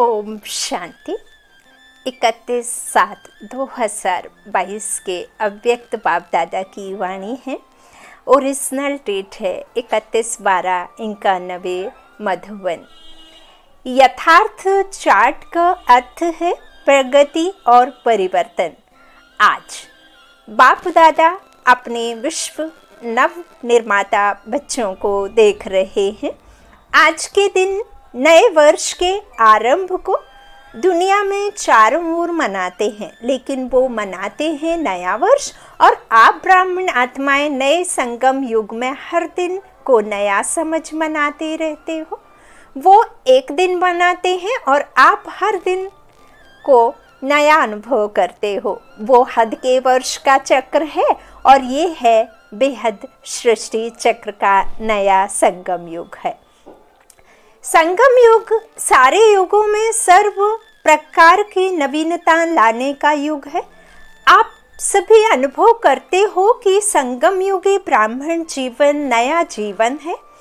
ओम शांति। 31/7/2022 के अव्यक्त बाप दादा की वाणी है। ओरिजिनल डेट है 31/12/91 मधुबन। यथार्थ चार्ट का अर्थ है प्रगति और परिवर्तन। आज बाप दादा अपने विश्व नव निर्माता बच्चों को देख रहे हैं। आज के दिन नए वर्ष के आरंभ को दुनिया में चारों ओर मनाते हैं, लेकिन वो मनाते हैं नया वर्ष। और आप ब्राह्मण आत्माएं नए संगम युग में हर दिन को नया समझ मनाते रहते हो। वो एक दिन मनाते हैं और आप हर दिन को नया अनुभव करते हो। वो हद के वर्ष का चक्र है और ये है बेहद सृष्टि चक्र का नया संगम युग है। संगम युग सारे युगों में सर्व प्रकार की नवीनता लाने का युग है। आप सभी अनुभव करते हो कि संगम युगी ब्राह्मण जीवन नया जीवन है।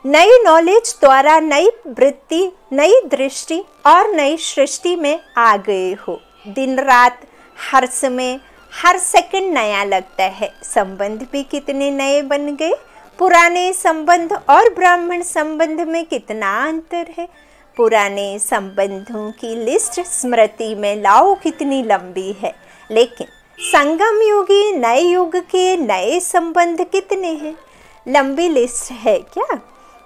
नई नॉलेज द्वारा नई वृत्ति, नई दृष्टि और नई सृष्टि में आ गए हो। दिन रात हर समय हर सेकंड नया लगता है। संबंध भी कितने नए बन गए। पुराने संबंध और ब्राह्मण संबंध में कितना अंतर है। पुराने संबंधों की लिस्ट स्मृति में लाओ कितनी लंबी है, लेकिन संगम युगी नए युग के नए संबंध कितने हैं। लंबी लिस्ट है क्या।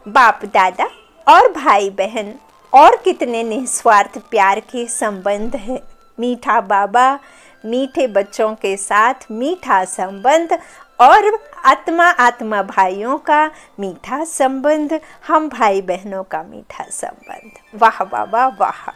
बाप दादा और भाई बहन और कितने निस्वार्थ प्यार के संबंध है। मीठा बाबा मीठे बच्चों के साथ मीठा संबंध और आत्मा भाइयों का मीठा संबंध, हम भाई बहनों का मीठा संबंध। वाह बाबा वाह।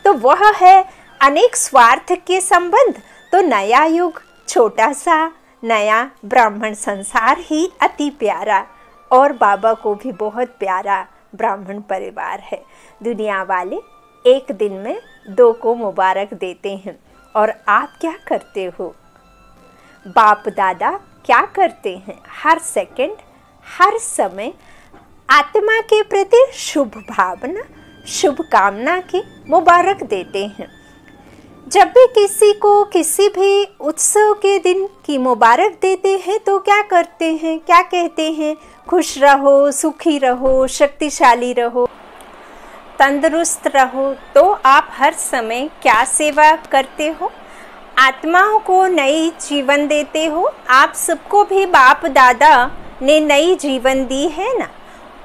तो वह है अनेक स्वार्थ के संबंध। तो नया युग छोटा सा नया ब्राह्मण संसार ही अति प्यारा और बाबा को भी बहुत प्यारा ब्राह्मण परिवार है। दुनिया वाले एक दिन में 2 को मुबारक देते हैं और आप क्या करते हो। बाप दादा क्या करते हैं। हर सेकंड हर समय आत्मा के प्रति शुभ भावना शुभ कामना की मुबारक देते हैं। जब भी किसी को किसी भी उत्सव के दिन की मुबारक देते हैं तो क्या करते हैं, क्या कहते हैं। खुश रहो, सुखी रहो, शक्तिशाली रहो, तंदुरुस्त रहो। तो आप हर समय क्या सेवा करते हो। आत्माओं को नई जीवन देते हो। आप सबको भी बाप दादा ने नई जीवन दी है ना।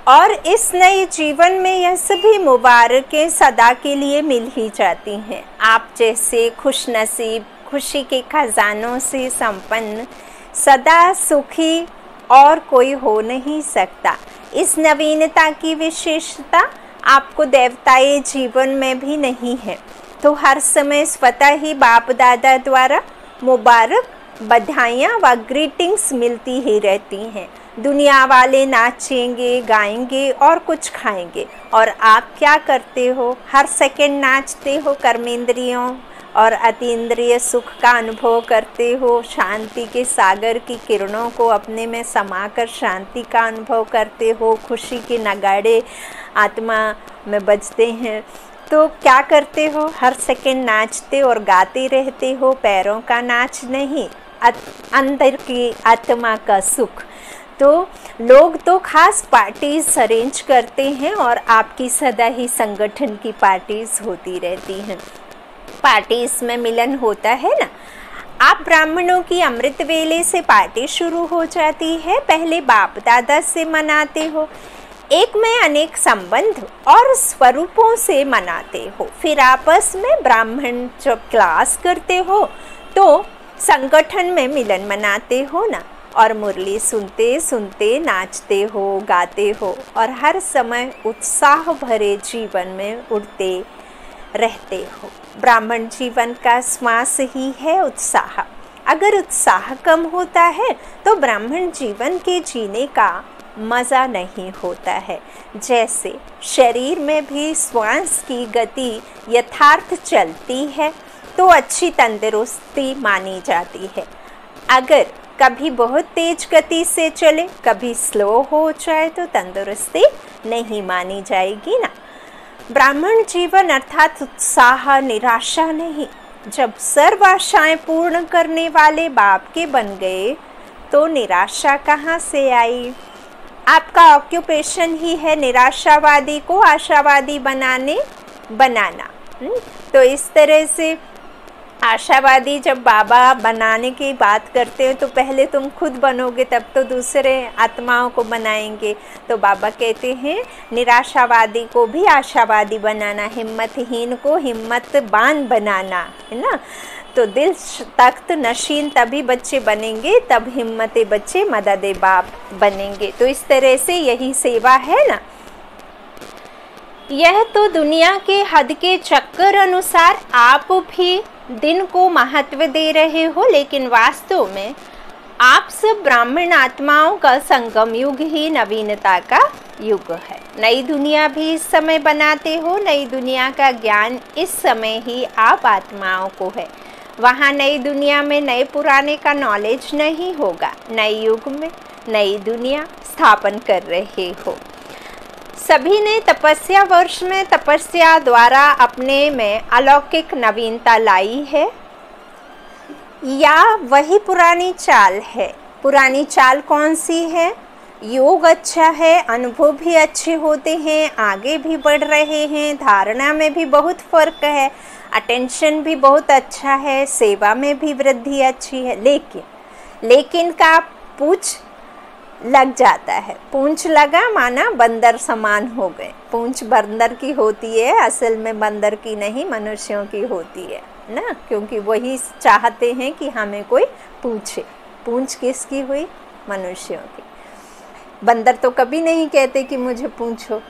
और इस नए जीवन में यह सभी मुबारकें सदा के लिए मिल ही जाती हैं। आप जैसे खुश नसीब खुशी के खजानों से संपन्न सदा सुखी और कोई हो नहीं सकता। इस नवीनता की विशेषता आपको देवताई जीवन में भी नहीं है। तो हर समय स्वतः ही बाप दादा द्वारा मुबारक बधाइयाँ व ग्रीटिंग्स मिलती ही रहती हैं। दुनिया वाले नाचेंगे गाएंगे और कुछ खाएंगे और आप क्या करते हो। हर सेकंड नाचते हो, कर्मेंद्रियों और अतीन्द्रिय सुख का अनुभव करते हो। शांति के सागर की किरणों को अपने में समाकर शांति का अनुभव करते हो। खुशी के नगाड़े आत्मा में बजते हैं। तो क्या करते हो, हर सेकंड नाचते और गाते रहते हो। पैरों का नाच नहीं, अंदर की आत्मा का सुख। तो लोग तो खास पार्टीज अरेंज करते हैं और आपकी सदा ही संगठन की पार्टीज होती रहती हैं। पार्टीज में मिलन होता है ना। आप ब्राह्मणों की अमृत वेले से पार्टी शुरू हो जाती है। पहले बाप दादा से मनाते हो, एक में अनेक संबंध और स्वरूपों से मनाते हो। फिर आपस में ब्राह्मण जब क्लास करते हो तो संगठन में मिलन मनाते हो ना। और मुरली सुनते सुनते नाचते हो गाते हो और हर समय उत्साह भरे जीवन में उड़ते रहते हो। ब्राह्मण जीवन का श्वास ही है उत्साह। अगर उत्साह कम होता है तो ब्राह्मण जीवन के जीने का मज़ा नहीं होता है। जैसे शरीर में भी श्वास की गति यथार्थ चलती है तो अच्छी तंदुरुस्ती मानी जाती है। अगर कभी बहुत तेज गति से चले, कभी स्लो हो जाए तो तंदुरुस्ती नहीं मानी जाएगी ना। ब्राह्मण जीवन अर्थात उत्साह, निराशा नहीं। जब सर्व आशाएं पूर्ण करने वाले बाप के बन गए तो निराशा कहाँ से आई? आपका ऑक्यूपेशन ही है निराशावादी को आशावादी बनाना। तो इस तरह से आशावादी जब बाबा बनाने की बात करते हैं तो पहले तुम खुद बनोगे, तब तो दूसरे आत्माओं को बनाएंगे। तो बाबा कहते हैं निराशावादी को भी आशावादी बनाना, हिम्मतहीन को हिम्मतवान बनाना, है ना। तो दिल तख्त नशीन तभी बच्चे बनेंगे, तब हिम्मते बच्चे मददे बाप बनेंगे। तो इस तरह से यही सेवा है ना। यह तो दुनिया के हद के चक्कर अनुसार आप भी दिन को महत्व दे रहे हो, लेकिन वास्तव में आप सब ब्राह्मण आत्माओं का संगम युग ही नवीनता का युग है। नई दुनिया भी इस समय बनाते हो। नई दुनिया का ज्ञान इस समय ही आप आत्माओं को है। वहाँ नई दुनिया में नए पुराने का नॉलेज नहीं होगा। नए युग में नई दुनिया स्थापन कर रहे हो। सभी ने तपस्या वर्ष में तपस्या द्वारा अपने में अलौकिक नवीनता लाई है, या वही पुरानी चाल है? पुरानी चाल कौन सी है? योग अच्छा है, अनुभव भी अच्छे होते हैं, आगे भी बढ़ रहे हैं, धारणा में भी बहुत फर्क है, अटेंशन भी बहुत अच्छा है, सेवा में भी वृद्धि अच्छी है। लेकिन का पूछ लग जाता है। पूंछ लगा माना बंदर समान हो गए। पूंछ बंदर की होती है, असल में बंदर की नहीं, मनुष्यों की होती है ना, क्योंकि वही चाहते हैं कि हमें कोई पूछे। पूंछ किसकी हुई? मनुष्यों की। बंदर तो कभी नहीं कहते कि मुझे पूछो।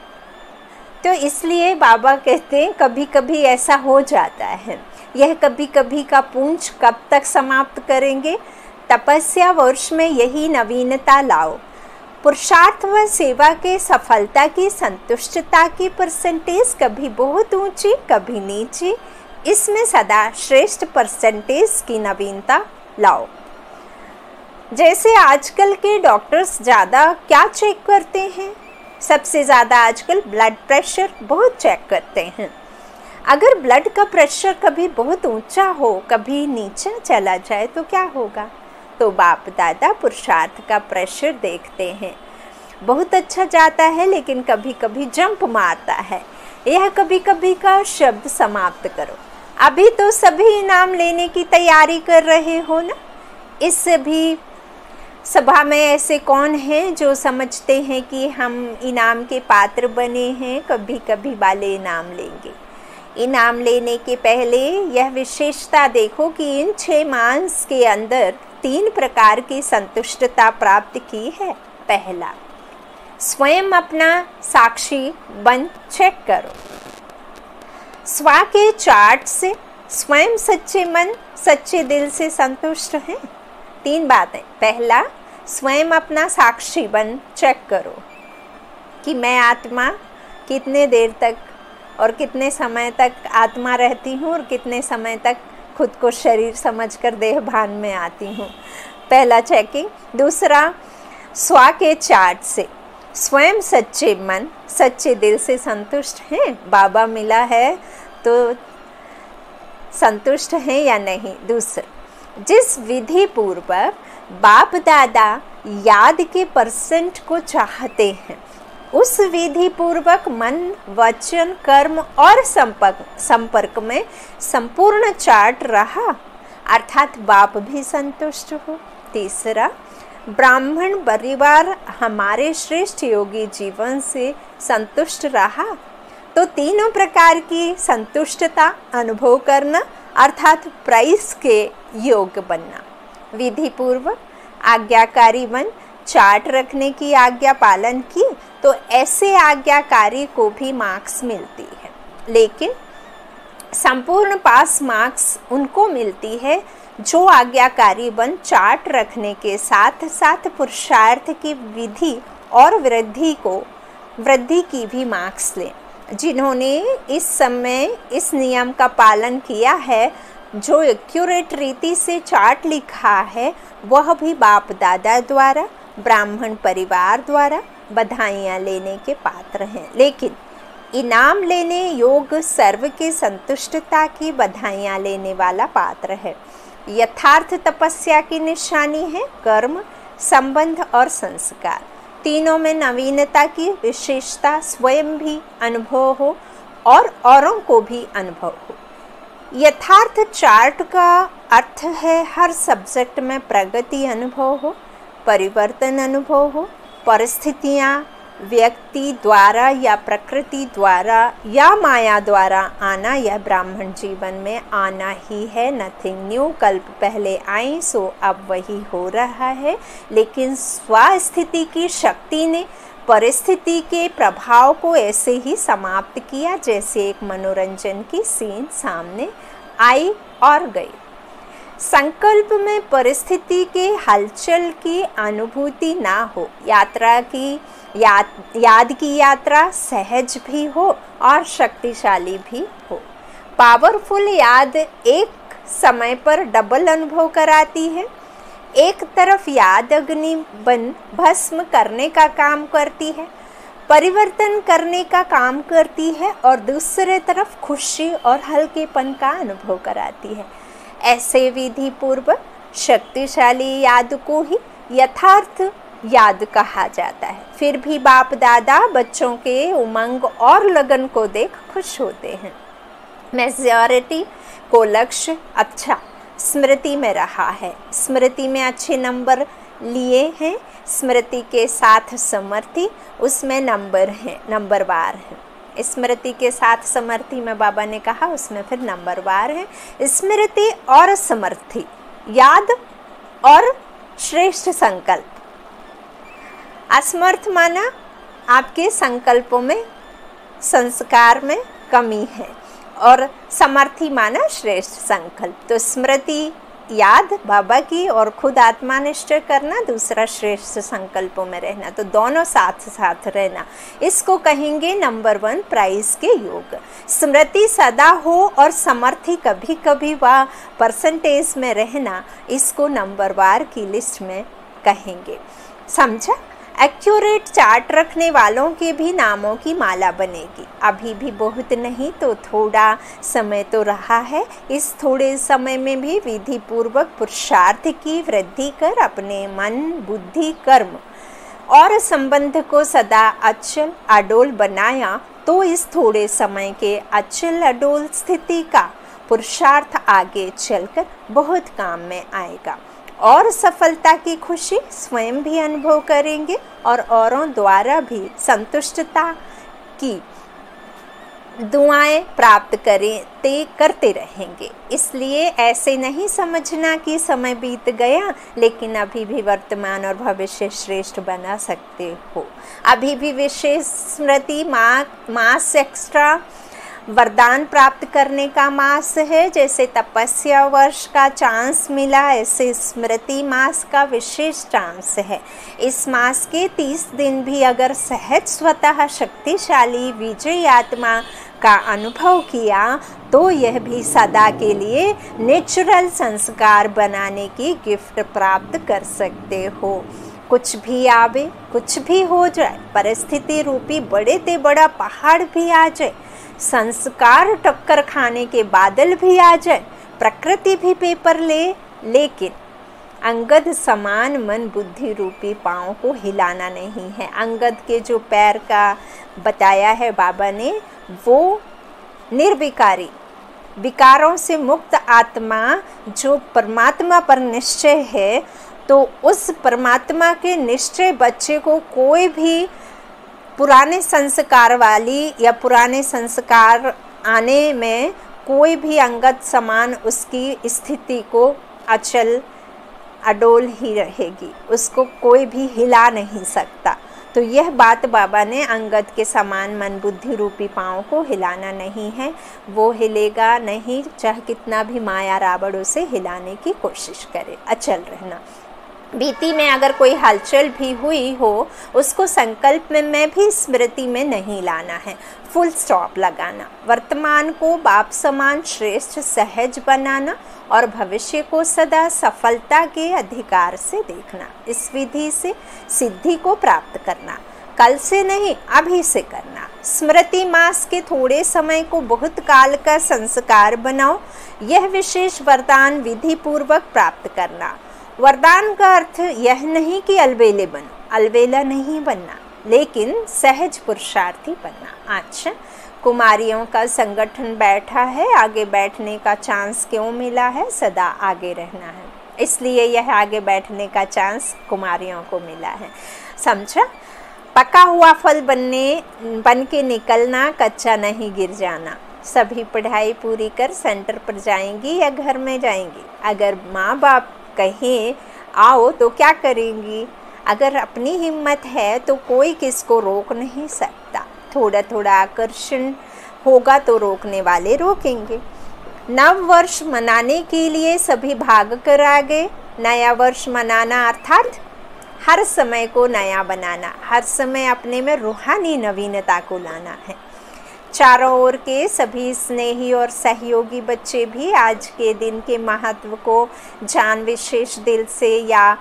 तो इसलिए बाबा कहते हैं कभी कभी ऐसा हो जाता है। यह कभी कभी का पूंछ कब तक समाप्त करेंगे? तपस्या वर्ष में यही नवीनता लाओ। पुरुषार्थ व सेवा के सफलता की संतुष्टता की परसेंटेज कभी बहुत ऊंची कभी नीची, इसमें सदा श्रेष्ठ परसेंटेज की नवीनता लाओ। जैसे आजकल के डॉक्टर्स ज़्यादा क्या चेक करते हैं? सबसे ज़्यादा आजकल ब्लड प्रेशर बहुत चेक करते हैं। अगर ब्लड का प्रेशर कभी बहुत ऊंचा हो, कभी नीचे चला जाए तो क्या होगा? तो बाप दादा पुरुषार्थ का प्रेशर देखते हैं। बहुत अच्छा जाता है, लेकिन कभी कभी जंप मारता है। यह कभी कभी का शब्द समाप्त करो। अभी तो सभी इनाम लेने की तैयारी कर रहे हो ना। इस भी सभा में ऐसे कौन हैं जो समझते हैं कि हम इनाम के पात्र बने हैं, कभी कभी वाले इनाम लेंगे। इनाम लेने के पहले यह विशेषता देखो कि इन 6 मास के अंदर 3 प्रकार की संतुष्टता प्राप्त की है। पहला, स्वयं अपना साक्षी बन चेक करो। स्व के चार्ट से स्वयं सच्चे मन सच्चे दिल से संतुष्ट हैं। 3 बातें। पहला, स्वयं अपना साक्षी बन चेक करो कि मैं आत्मा कितने देर तक और कितने समय तक आत्मा रहती हूँ और कितने समय तक खुद को शरीर समझकर देह भान में आती हूँ। पहला चेकिंग। दूसरा, स्व के चार्ट से स्वयं सच्चे मन सच्चे दिल से संतुष्ट हैं। बाबा मिला है तो संतुष्ट हैं या नहीं। दूसरा, जिस विधि पूर्वक बाप दादा याद के परसेंट को चाहते हैं, उस विधि पूर्वक मन वचन कर्म और संपर्क में संपूर्ण चार्ट रहा, अर्थात बाप भी संतुष्ट हो। तीसरा, ब्राह्मण परिवार हमारे श्रेष्ठ योगी जीवन से संतुष्ट रहा, तो तीनों प्रकार की संतुष्टता अनुभव करना, अर्थात प्राइस के योग्य बनना। विधि पूर्वक आज्ञाकारी बन चार्ट रखने की आज्ञा पालन की, तो ऐसे आज्ञाकारी को भी मार्क्स मिलती है। लेकिन संपूर्ण पास मार्क्स उनको मिलती है जो आज्ञाकारी बन चार्ट रखने के साथ साथ पुरुषार्थ की विधि और वृद्धि की भी मार्क्स लें। जिन्होंने इस समय इस नियम का पालन किया है, जो एक्यूरेट रीति से चार्ट लिखा है, वह भी बाप दादा द्वारा ब्राह्मण परिवार द्वारा बधाइयाँ लेने के पात्र हैं। लेकिन इनाम लेने योग सर्व के संतुष्टता की बधाइयाँ लेने वाला पात्र है। यथार्थ तपस्या की निशानी है कर्म, संबंध और संस्कार। तीनों में नवीनता की विशेषता स्वयं भी अनुभव हो और औरों को भी अनुभव हो। यथार्थ चार्ट का अर्थ है हर सब्जेक्ट में प्रगति अनुभव हो, परिवर्तन अनुभव हो, परिस्थितियाँ व्यक्ति द्वारा या प्रकृति द्वारा या माया द्वारा आना यह ब्राह्मण जीवन में आना ही है। नथिंग न्यू, कल्प पहले आई सो अब वही हो रहा है। लेकिन स्वास्थिति की शक्ति ने परिस्थिति के प्रभाव को ऐसे ही समाप्त किया जैसे एक मनोरंजन की सीन सामने आई और गई। संकल्प में परिस्थिति के हलचल की अनुभूति ना हो, यात्रा की याद की यात्रा सहज भी हो और शक्तिशाली भी हो। पावरफुल याद एक समय पर डबल अनुभव कराती है। एक तरफ याद अग्नि बन भस्म करने का काम करती है, परिवर्तन करने का काम करती है और दूसरे तरफ खुशी और हल्केपन का अनुभव कराती है। ऐसे विधि पूर्वक शक्तिशाली याद को ही यथार्थ याद कहा जाता है। फिर भी बाप दादा बच्चों के उमंग और लगन को देख खुश होते हैं। मेजॉरिटी को लक्ष्य अच्छा स्मृति में रहा है, स्मृति में अच्छे नंबर लिए हैं, स्मृति के साथ समर्थी उसमें नंबर हैं, नंबरवार है। स्मृति के साथ समर्थी में बाबा ने कहा उसमें फिर नंबरवार है। स्मृति और समर्थी, याद और श्रेष्ठ संकल्प। असमर्थ माना आपके संकल्पों में संस्कार में कमी है और समर्थी माना श्रेष्ठ संकल्प। तो स्मृति याद बाबा की और खुद आत्मा निश्चय करना, दूसरा श्रेष्ठ संकल्पों में रहना, तो दोनों साथ साथ रहना, इसको कहेंगे नंबर 1 प्राइज के योग। स्मृति सदा हो और समर्थी कभी कभी वह परसेंटेज में रहना, इसको नंबरवार की लिस्ट में कहेंगे। समझा? एक्यूरेट चार्ट रखने वालों के भी नामों की माला बनेगी। अभी भी बहुत नहीं तो थोड़ा समय तो रहा है। इस थोड़े समय में भी विधि पूर्वक पुरुषार्थ की वृद्धि कर अपने मन, बुद्धि, कर्म और संबंध को सदा अचल अडोल बनाया तो इस थोड़े समय के अचल अडोल स्थिति का पुरुषार्थ आगे चलकर बहुत काम में आएगा और सफलता की खुशी स्वयं भी अनुभव करेंगे और औरों द्वारा भी संतुष्टता की दुआएं प्राप्त करते रहेंगे। इसलिए ऐसे नहीं समझना कि समय बीत गया, लेकिन अभी भी वर्तमान और भविष्य श्रेष्ठ बना सकते हो। अभी भी विशेष स्मृति मास एक्स्ट्रा वरदान प्राप्त करने का मास है। जैसे तपस्या वर्ष का चांस मिला, ऐसे स्मृति मास का विशेष चांस है। इस मास के 30 दिन भी अगर सहज स्वतः शक्तिशाली विजयी आत्मा का अनुभव किया तो यह भी सदा के लिए नेचुरल संस्कार बनाने की गिफ्ट प्राप्त कर सकते हो। कुछ भी आवे, कुछ भी हो जाए, परिस्थिति रूपी बड़े से बड़ा पहाड़ भी आ जाए, संस्कार टक्कर खाने के बादल भी आ जाए, प्रकृति भी पेपर ले, लेकिन अंगद समान मन बुद्धि रूपी पाँव को हिलाना नहीं है। अंगद के जो पैर का बताया है बाबा ने, वो निर्विकारी विकारों से मुक्त आत्मा जो परमात्मा पर निश्चय है, तो उस परमात्मा के निश्चय बच्चे को कोई भी पुराने संस्कार वाली या पुराने संस्कार आने में कोई भी अंगद समान उसकी स्थिति को अचल अडोल ही रहेगी, उसको कोई भी हिला नहीं सकता। तो यह बात बाबा ने अंगद के समान मन बुद्धि रूपी पाँव को हिलाना नहीं है। वो हिलेगा नहीं, चाहे कितना भी माया रावण उसे हिलाने की कोशिश करे, अचल रहना। बीती में अगर कोई हलचल भी हुई हो, उसको संकल्प में भी स्मृति में नहीं लाना है, फुल स्टॉप लगाना। वर्तमान को बाप समान श्रेष्ठ सहज बनाना और भविष्य को सदा सफलता के अधिकार से देखना। इस विधि से सिद्धि को प्राप्त करना। कल से नहीं, अभी से करना। स्मृति मास के थोड़े समय को बहुत काल का संस्कार बनाओ। यह विशेष वरदान विधि पूर्वक प्राप्त करना। वरदान का अर्थ यह नहीं कि अलबेले बनो, अलबेला नहीं बनना, लेकिन सहज पुरुषार्थी बनना। अच्छा, कुमारियों का संगठन बैठा है, आगे बैठने का चांस क्यों मिला है? सदा आगे रहना है, इसलिए यह आगे बैठने का चांस कुमारियों को मिला है। समझा? पका हुआ फल बन के निकलना, कच्चा नहीं गिर जाना। सभी पढ़ाई पूरी कर सेंटर पर जाएंगी या घर में जाएंगी? अगर माँ बाप कहें आओ तो क्या करेंगी? अगर अपनी हिम्मत है तो कोई किसको रोक नहीं सकता। थोड़ा थोड़ा आकर्षण होगा तो रोकने वाले रोकेंगे। नव वर्ष मनाने के लिए सभी भाग कर आ गए। नया वर्ष मनाना अर्थात हर समय को नया बनाना, हर समय अपने में रूहानी नवीनता को लाना है। चारों ओर के सभी स्नेही और सहयोगी बच्चे भी आज के दिन के महत्व को जान विशेष दिल से या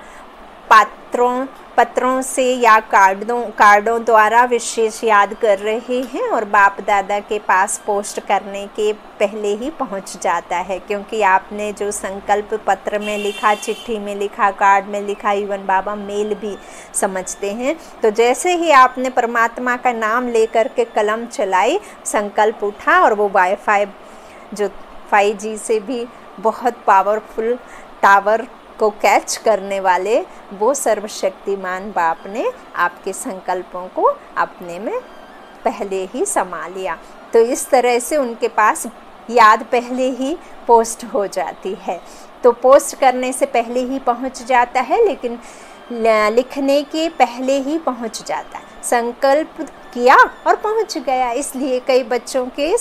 पत्रों से या कार्डों द्वारा विशेष याद कर रहे हैं और बाप दादा के पास पोस्ट करने के पहले ही पहुंच जाता है, क्योंकि आपने जो संकल्प पत्र में लिखा, चिट्ठी में लिखा, कार्ड में लिखा, इवन बाबा मेल भी समझते हैं। तो जैसे ही आपने परमात्मा का नाम लेकर के कलम चलाई, संकल्प उठा और वो वाईफाई जो 5G से भी बहुत पावरफुल टावर को कैच करने वाले वो सर्वशक्तिमान बाप ने आपके संकल्पों को अपने में पहले ही समा लिया। तो इस तरह से उनके पास याद पहले ही पोस्ट हो जाती है। तो पोस्ट करने से पहले ही पहुंच जाता है, लेकिन लिखने के पहले ही पहुंच जाता है। संकल्प किया और पहुंच गया। इसलिए कई बच्चों के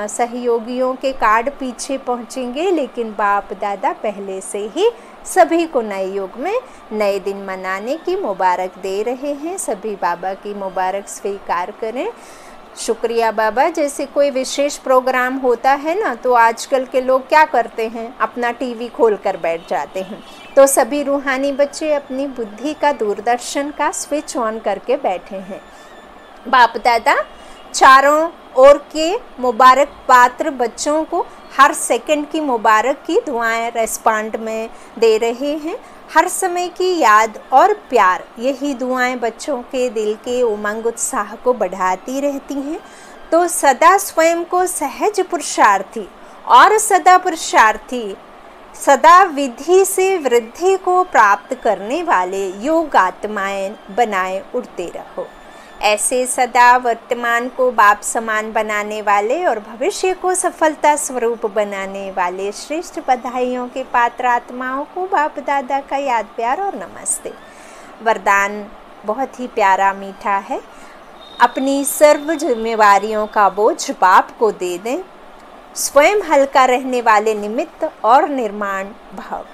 सहयोगियों के कार्ड पीछे पहुंचेंगे, लेकिन बाप दादा पहले से ही सभी को नए युग में नए दिन मनाने की मुबारक दे रहे हैं। सभी बाबा की मुबारक स्वीकार करें। शुक्रिया बाबा। जैसे कोई विशेष प्रोग्राम होता है ना, तो आजकल के लोग क्या करते हैं, अपना टीवी खोल कर बैठ जाते हैं। तो सभी रूहानी बच्चे अपनी बुद्धि का, दूरदर्शन का स्विच ऑन करके बैठे हैं। बाप दादा चारों ओर के मुबारक पात्र बच्चों को हर सेकंड की मुबारक की दुआएं रेस्पॉन्ड में दे रहे हैं। हर समय की याद और प्यार, यही दुआएं बच्चों के दिल के उमंग उत्साह को बढ़ाती रहती हैं। तो सदा स्वयं को सहज पुरुषार्थी और सदा पुरुषार्थी, सदा विधि से वृद्धि को प्राप्त करने वाले योग आत्माएं बनाए उड़ते रहो। ऐसे सदा वर्तमान को बाप समान बनाने वाले और भविष्य को सफलता स्वरूप बनाने वाले श्रेष्ठ बधाइयों के पात्र आत्माओं को बाप दादा का याद प्यार और नमस्ते। वरदान बहुत ही प्यारा मीठा है। अपनी सर्व जिम्मेवारियों का बोझ बाप को दे दें। स्वयं हल्का रहने वाले निमित्त और निर्माण भाव।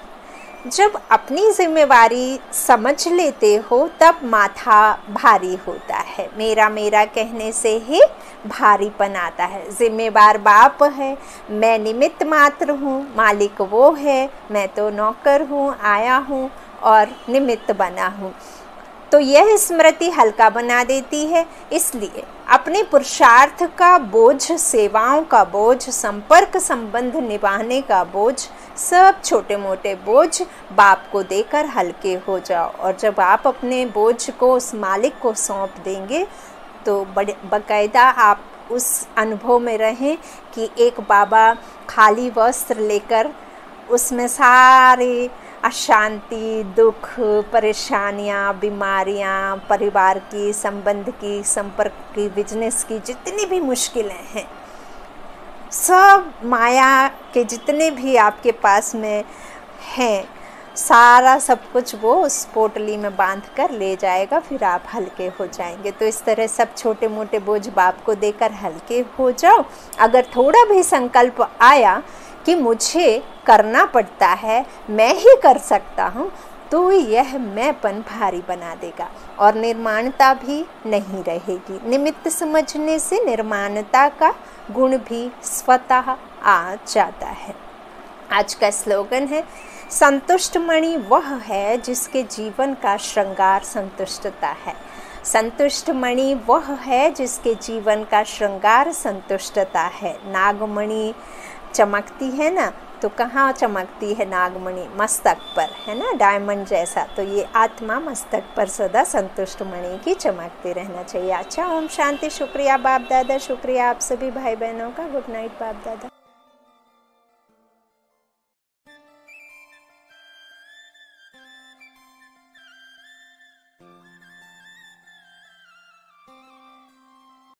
जब अपनी जिम्मेवारी समझ लेते हो तब माथा भारी होता है। मेरा मेरा कहने से ही भारीपन आता है। जिम्मेवार बाप है, मैं निमित्त मात्र हूँ, मालिक वो है, मैं तो नौकर हूँ, आया हूँ और निमित्त बना हूँ। तो यह स्मृति हल्का बना देती है। इसलिए अपने पुरुषार्थ का बोझ, सेवाओं का बोझ, संपर्क संबंध निभाने का बोझ, सब छोटे मोटे बोझ बाप को देकर हल्के हो जाओ। और जब आप अपने बोझ को उस मालिक को सौंप देंगे तो बाकायदा आप उस अनुभव में रहें कि एक बाबा खाली वस्त्र लेकर उसमें सारे अशांति, दुख, परेशानियाँ, बीमारियाँ, परिवार की, संबंध की, संपर्क की, बिजनेस की जितनी भी मुश्किलें हैं, सब माया के जितने भी आपके पास में हैं, सारा सब कुछ वो उस पोटली में बांध कर ले जाएगा। फिर आप हल्के हो जाएंगे। तो इस तरह सब छोटे मोटे बोझ बाप को देकर हल्के हो जाओ। अगर थोड़ा भी संकल्प आया कि मुझे करना पड़ता है, मैं ही कर सकता हूँ, तो यह मैंपन भारी बना देगा और निर्माणता भी नहीं रहेगी। निमित्त समझने से निर्माणता का गुण भी स्वतः आ जाता है। आज का स्लोगन है, संतुष्ट मणि वह है जिसके जीवन का श्रृंगार संतुष्टता है। संतुष्ट मणि वह है जिसके जीवन का श्रृंगार संतुष्टता है। नागमणि चमकती है ना, तो कहाँ चमकती है नागमणि? मस्तक पर, है ना, डायमंड जैसा। तो ये आत्मा मस्तक पर सदा संतुष्ट मणि की चमकते रहना चाहिए। अच्छा, ओम शांति। शुक्रिया बाप दादा, शुक्रिया आप सभी भाई बहनों का। गुड नाइट बाप दादा।